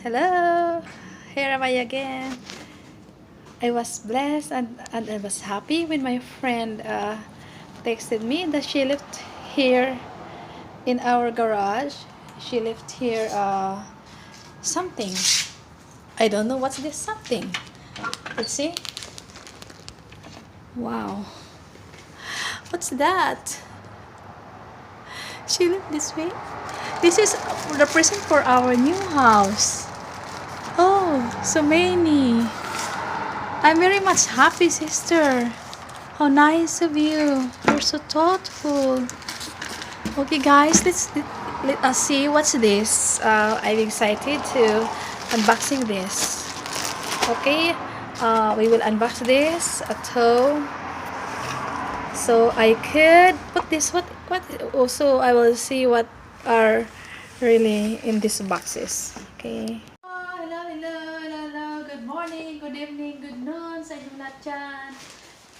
Hello, here am I again. I was blessed and I was happy when my friend texted me that she left here in our garage. She left here something. I don't know what's this something. Let's see. Wow. What's that? She left this way. This is the present for our new house. Oh, so many. I'm very much happy, sister. How nice of you. You're so thoughtful. Okay, guys, let us see what's this. I'm excited to unboxing this. Okay, we will unbox this at home. So I could put this. What? Also, I will see what are really in these boxes. Okay. Oh, hello. Good morning, good evening, good noon sa inyong lahat dyan.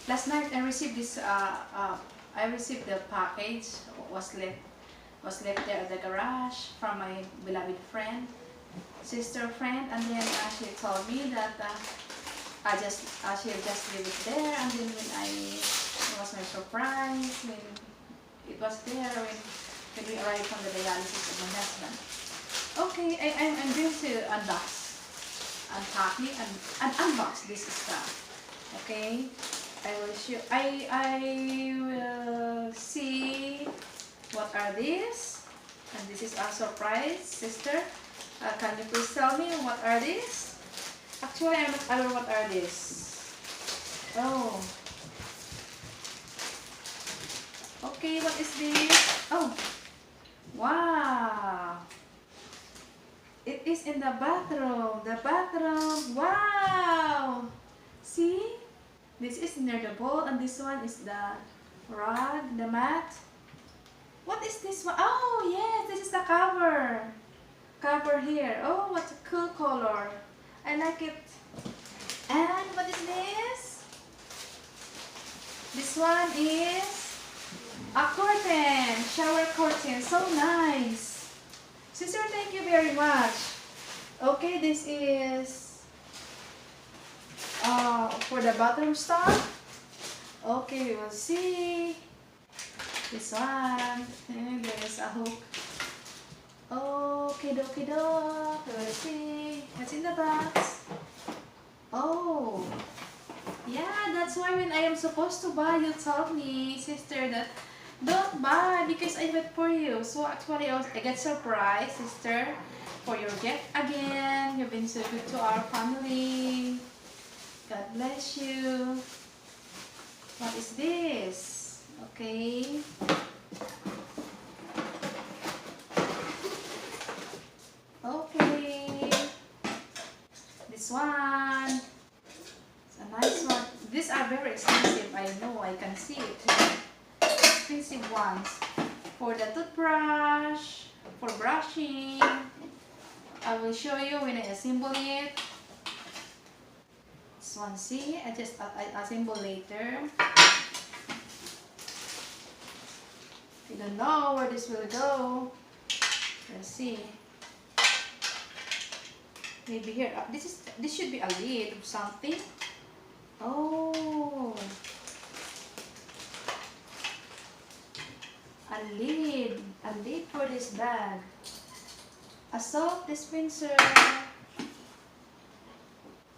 Last night I received this I received the package was left there at the garage from my beloved friend, sister friend, and then she told me that she'll just leave it there, and then it was my surprise when it was there when we arrived from the dialysis of my husband. Okay, I'm going to unpack and unbox this stuff. Okay, I will show. I will see what are these, and this is our surprise, sister. Can you please tell me what are these? Actually, I'm not aware what are these. Oh, okay. What is this? Oh, wow. It is in the bathroom. The bathroom. Wow. See? This is near the bowl, and this one is the rug, the mat. What is this one? Oh, yes, this is the cover. Cover here. Oh, what a cool color. I like it. And what is this? This one is a curtain. Shower curtain. So nice. Sister, thank you very much. Okay, this is for the bathroom stuff. Okay, we will see this one. And there is a hook. Okay, dokie doke. We will see what's in the box. Oh, yeah, that's why when I am supposed to buy, you told me, sister, that don't buy because I wait for you. So actually, I get surprised, sister, for your gift again. You've been so good to our family. God bless you. What is this? Okay. Okay. This one. It's a nice one. These are very expensive. I know. I can see it. Expensive ones. For the toothbrush. For brushing. I will show you when I assemble it. This one, see? I assemble later. I don't know where this will go. Let's see. Maybe here. This should be a lid or something. Oh, a lid for this bag. A soap dispenser.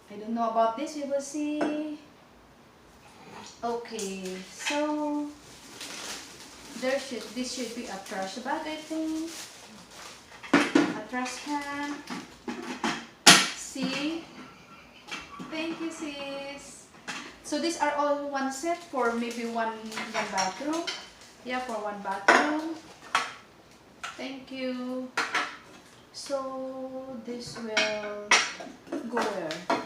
I don't know about this. You will see. Okay, so this should be a trash bag, I think. A trash can. See? Thank you, sis. So these are all one set for maybe one bathroom. Yeah, for one bathroom. Thank you. So this will go where?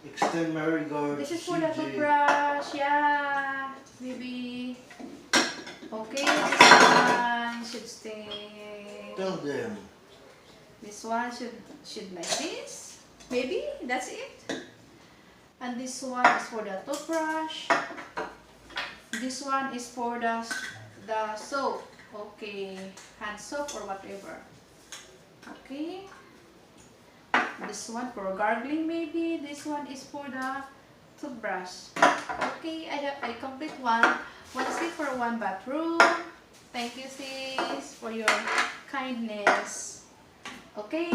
Extend marigold. This is for the toothbrush. Yeah, maybe. Okay, this one should stay. Tell them. This one should like this. Maybe that's it. And this one is for the toothbrush. This one is for the soap. Okay, hand soap or whatever. Okay, This one for gargling maybe. This one is for the toothbrush. Okay, I complete one seat for one bathroom. Thank you, sis, for your kindness. Okay,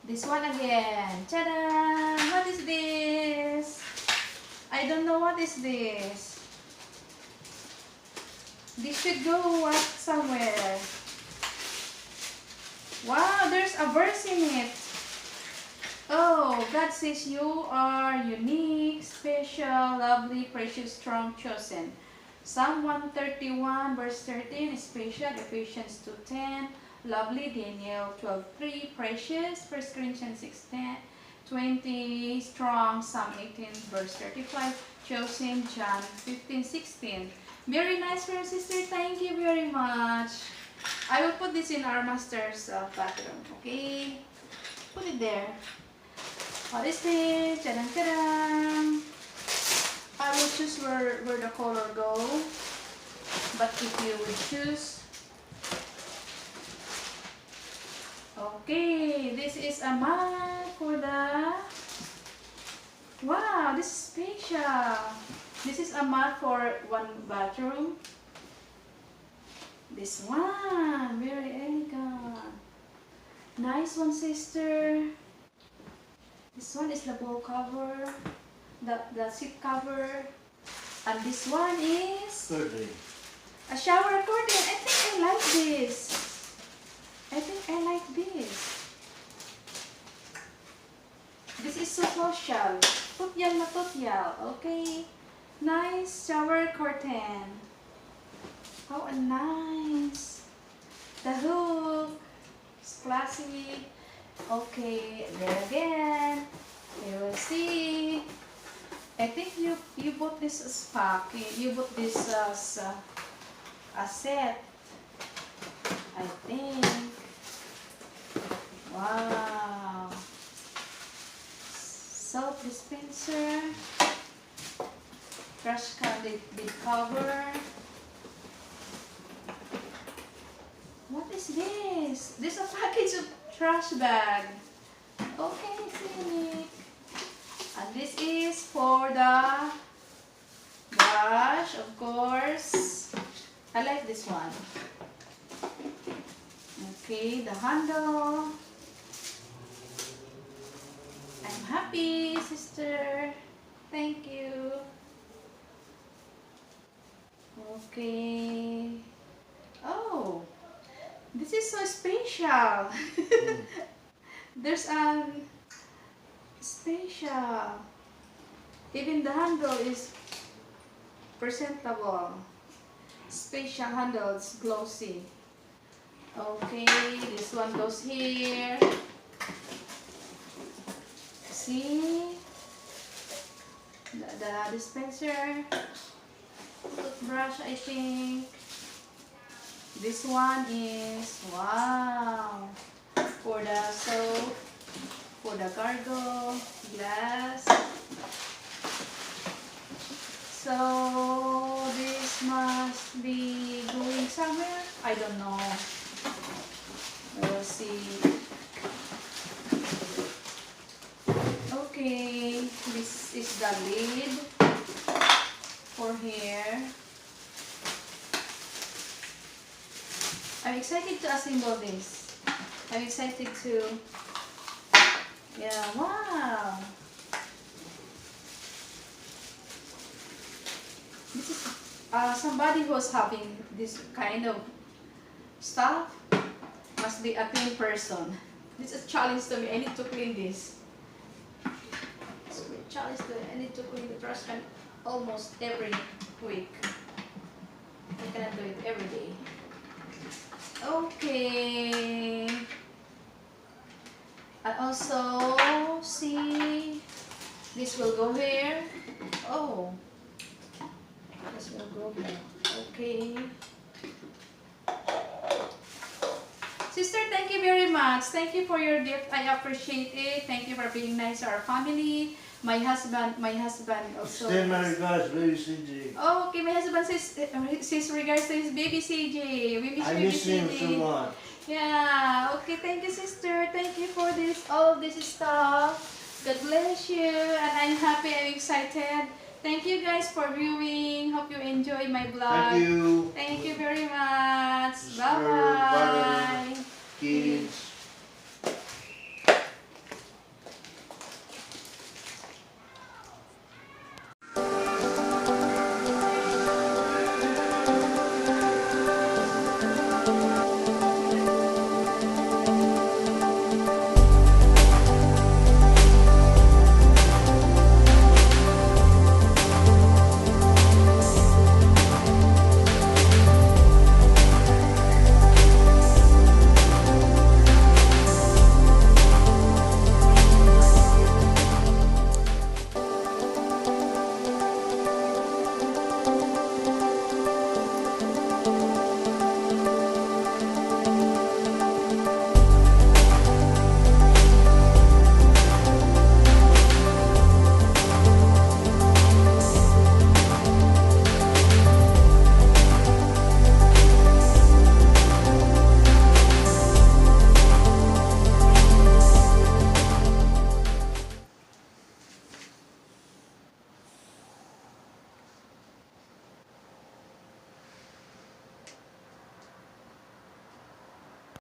this one again. Ta-da! What is this? I don't know what is this. This should go somewhere. Wow, there's a verse in it. Oh, God says you are unique, special, lovely, precious, strong, chosen. Psalm 131 verse 13, special, Ephesians 2:10, lovely, Daniel 12:3, precious, 1 Corinthians 6:10, 20, strong, Psalm 18 verse 35, chosen, John 15:16. Very nice for your sister, thank you very much. I will put this in our master's bathroom, okay? Put it there. What is this? Tadang, tadang. I will choose where the color go. But if you will choose, okay, this is a mat for the. Wow, this is special. This is a mat for one bathroom. This one, very elegant. Nice one, sister. This one is the bowl cover, the seat cover, and this one is a shower curtain. I think I like this. I think I like this. This is so social. Tutyal na tutyal. Okay. Nice shower curtain. Oh, nice. The hook. It's classy. Okay, there again. You will see. I think you bought this as pack. You bought this as a set. I think. Wow. Soap dispenser. Trash can big cover. What is this? This is a package of trash bag. Okay, Cynic. And this is for the brush, of course. I like this one. Okay, the handle. I'm happy, sister. Thank you. Okay. Oh. This is so special. There's a special. Even the handle is presentable. Special handle, it's glossy. Okay, this one goes here. See? The dispenser. Toothbrush, I think. This one is, wow, for the soap, for the cargo, glass. So, this must be going somewhere. I don't know. We'll see. Okay, this is the lid for here. I'm excited to assemble this. I'm excited to, yeah, wow. This is somebody who's having this kind of stuff must be a clean person. This is a challenge to me. I need to clean this. It's a challenge to me. I need to clean the trash can almost every week. I cannot do it every day. Okay. I also see this will go here. Oh, this will go here. Okay. Sister, thank you very much. Thank you for your gift. I appreciate it. Thank you for being nice to our family. My husband also. Extend my regards, baby CJ. Oh, okay, my husband says regards to his baby CJ. We miss I baby miss him CJ. so much. Yeah, okay, thank you, sister. Thank you for this, all this stuff. God bless you, and I'm happy, I'm excited. Thank you guys for viewing. Hope you enjoy my vlog. Thank you. Thank you very much. Sister, brother. Bye-bye.